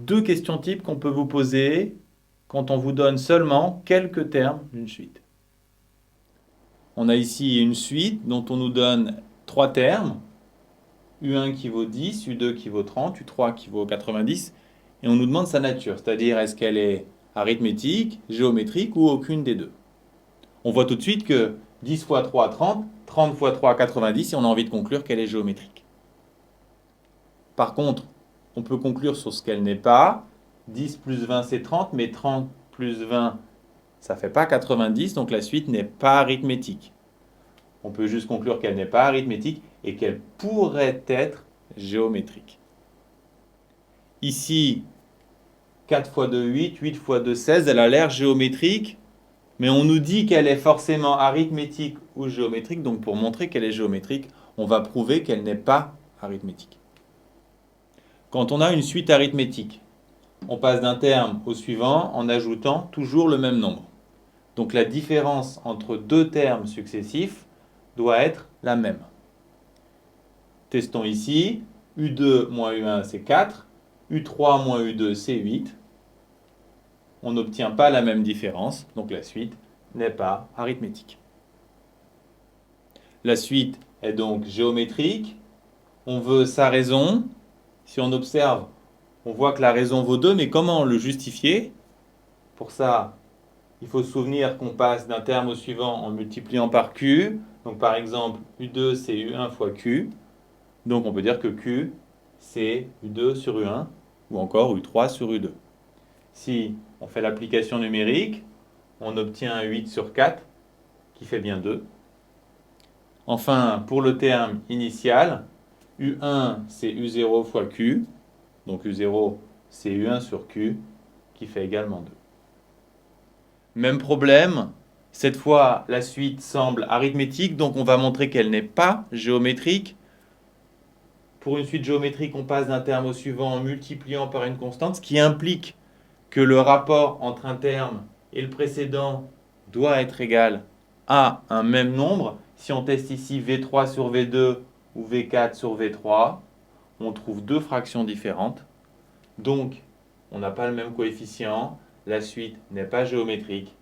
deux questions types qu'on peut vous poser quand on vous donne seulement quelques termes d'une suite. On a ici une suite dont on nous donne trois termes, U1 qui vaut 10, U2 qui vaut 30, U3 qui vaut 90, et on nous demande sa nature, c'est-à-dire est-ce qu'elle est arithmétique, géométrique ou aucune des deux. On voit tout de suite que 10 fois 3, 30, 30 fois 3, 90, et on a envie de conclure qu'elle est géométrique. Par contre, on peut conclure sur ce qu'elle n'est pas. 10 plus 20, c'est 30, mais 30 plus 20, ça ne fait pas 90, donc la suite n'est pas arithmétique. On peut juste conclure qu'elle n'est pas arithmétique et qu'elle pourrait être géométrique. Ici, 4 fois 2, 8, 8 fois 2, 16, elle a l'air géométrique, mais on nous dit qu'elle est forcément arithmétique ou géométrique, donc pour montrer qu'elle est géométrique, on va prouver qu'elle n'est pas arithmétique. Quand on a une suite arithmétique, on passe d'un terme au suivant en ajoutant toujours le même nombre. Donc la différence entre deux termes successifs doit être la même. Testons ici. U2 moins U1, c'est 4. U3 moins U2, c'est 8. On n'obtient pas la même différence, donc la suite n'est pas arithmétique. La suite est donc géométrique. On veut sa raison. Si on observe, on voit que la raison vaut 2, mais comment le justifier? Pour ça, il faut se souvenir qu'on passe d'un terme au suivant en multipliant par Q. Donc par exemple, U2 c'est U1 fois Q. Donc on peut dire que Q c'est U2 sur U1 ou encore U3 sur U2. Si on fait l'application numérique, on obtient un 8 sur 4 qui fait bien 2. Enfin, pour le terme initial, U1 c'est U0 fois Q. Donc U0 c'est U1 sur Q qui fait également 2. Même problème, cette fois la suite semble arithmétique, donc on va montrer qu'elle n'est pas géométrique. Pour une suite géométrique, on passe d'un terme au suivant en multipliant par une constante, ce qui implique que le rapport entre un terme et le précédent doit être égal à un même nombre. Si on teste ici V3 sur V2 ou V4 sur V3, on trouve deux fractions différentes. Donc, on n'a pas le même coefficient, la suite n'est pas géométrique,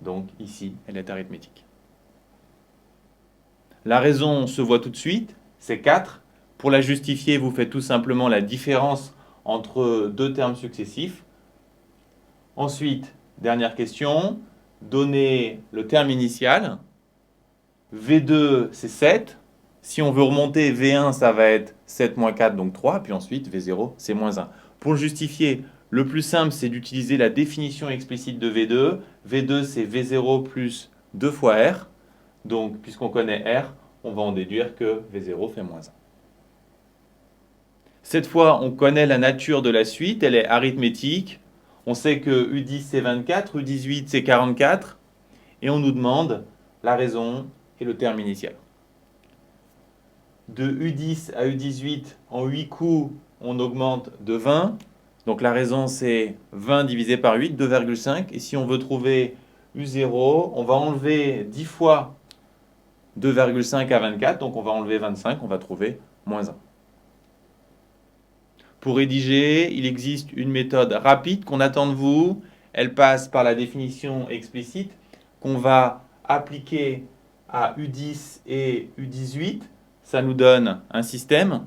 donc ici, elle est arithmétique. La raison se voit tout de suite, c'est 4. Pour la justifier, vous faites tout simplement la différence entre deux termes successifs. Ensuite, dernière question, donnez le terme initial. V2, c'est 7. Si on veut remonter, V1, ça va être 7 moins 4, donc 3. Puis ensuite, V0, c'est moins 1. Pour le justifier, le plus simple, c'est d'utiliser la définition explicite de V2. V2, c'est V0 plus 2 fois R. Donc, puisqu'on connaît R, on va en déduire que V0 fait moins 1. Cette fois, on connaît la nature de la suite, elle est arithmétique. On sait que U10 c'est 24, U18 c'est 44, et on nous demande la raison et le terme initial. De U10 à U18, en 8 coups, on augmente de 20. Donc la raison c'est 20 divisé par 8, 2,5. Et si on veut trouver U0, on va enlever 10 fois 2,5 à 24, donc on va enlever 25, on va trouver moins 1. Pour rédiger, il existe une méthode rapide qu'on attend de vous. Elle passe par la définition explicite qu'on va appliquer à U10 et U18. Ça nous donne un système.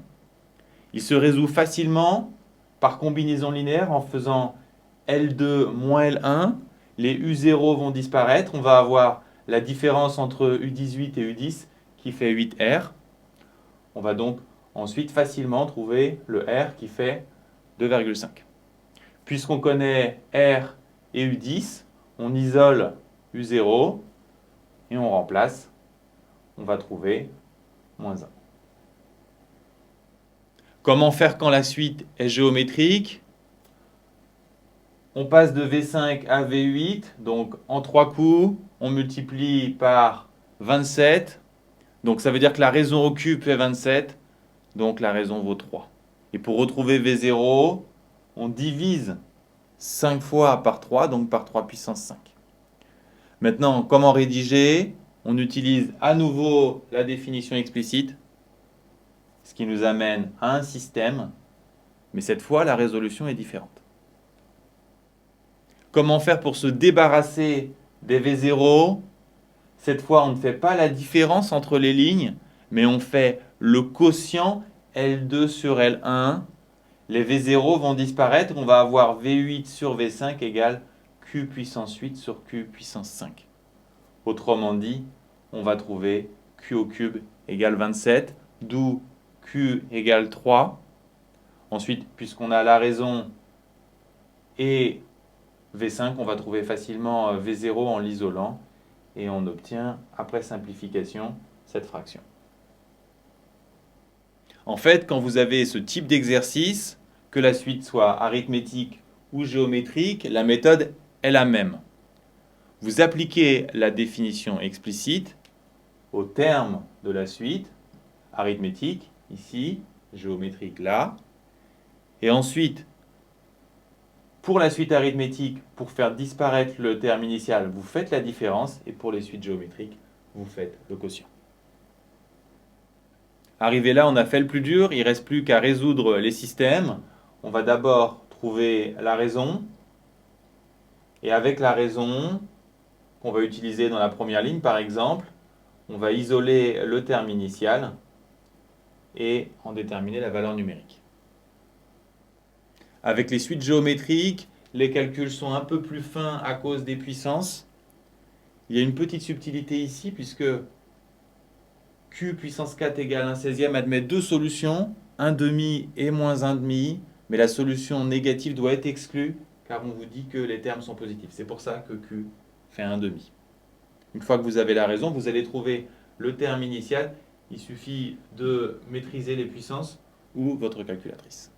Il se résout facilement par combinaison linéaire en faisant L2 moins L1. Les U0 vont disparaître. On va avoir la différence entre U18 et U10 qui fait 8R. On va donc ensuite facilement trouver le R qui fait 2,5. Puisqu'on connaît R et U10, on isole U0 et on remplace. On va trouver moins 1. Comment faire quand la suite est géométrique? On passe de V5 à V8, donc en 3 coups, on multiplie par 27. Donc ça veut dire que la raison au cube fait 27, donc la raison vaut 3. Et pour retrouver V0, on divise 5 fois par 3, donc par 3 puissance 5. Maintenant, comment rédiger? On utilise à nouveau la définition explicite, ce qui nous amène à un système, mais cette fois, la résolution est différente. Comment faire pour se débarrasser des V0? Cette fois, on ne fait pas la différence entre les lignes, mais on fait le quotient L2 sur L1. Les V0 vont disparaître. On va avoir V8 sur V5 égale Q puissance 8 sur Q puissance 5. Autrement dit, on va trouver Q au cube égale 27, d'où Q égale 3. Ensuite, puisqu'on a la raison et V5, on va trouver facilement V0 en l'isolant. Et on obtient, après simplification, cette fraction. En fait, quand vous avez ce type d'exercice, que la suite soit arithmétique ou géométrique, la méthode est la même. Vous appliquez la définition explicite au terme de la suite, arithmétique, ici, géométrique, là. Et ensuite, pour la suite arithmétique, pour faire disparaître le terme initial, vous faites la différence. Et pour les suites géométriques, vous faites le quotient. Arrivé là, on a fait le plus dur. Il ne reste plus qu'à résoudre les systèmes. On va d'abord trouver la raison. Et avec la raison qu'on va utiliser dans la première ligne, par exemple, on va isoler le terme initial et en déterminer la valeur numérique. Avec les suites géométriques, les calculs sont un peu plus fins à cause des puissances. Il y a une petite subtilité ici, puisque Q puissance 4 égale 1/16 admet deux solutions, 1 demi et moins 1 demi, mais la solution négative doit être exclue, car on vous dit que les termes sont positifs. C'est pour ça que Q fait 1 demi. Une fois que vous avez la raison, vous allez trouver le terme initial. Il suffit de maîtriser les puissances ou votre calculatrice.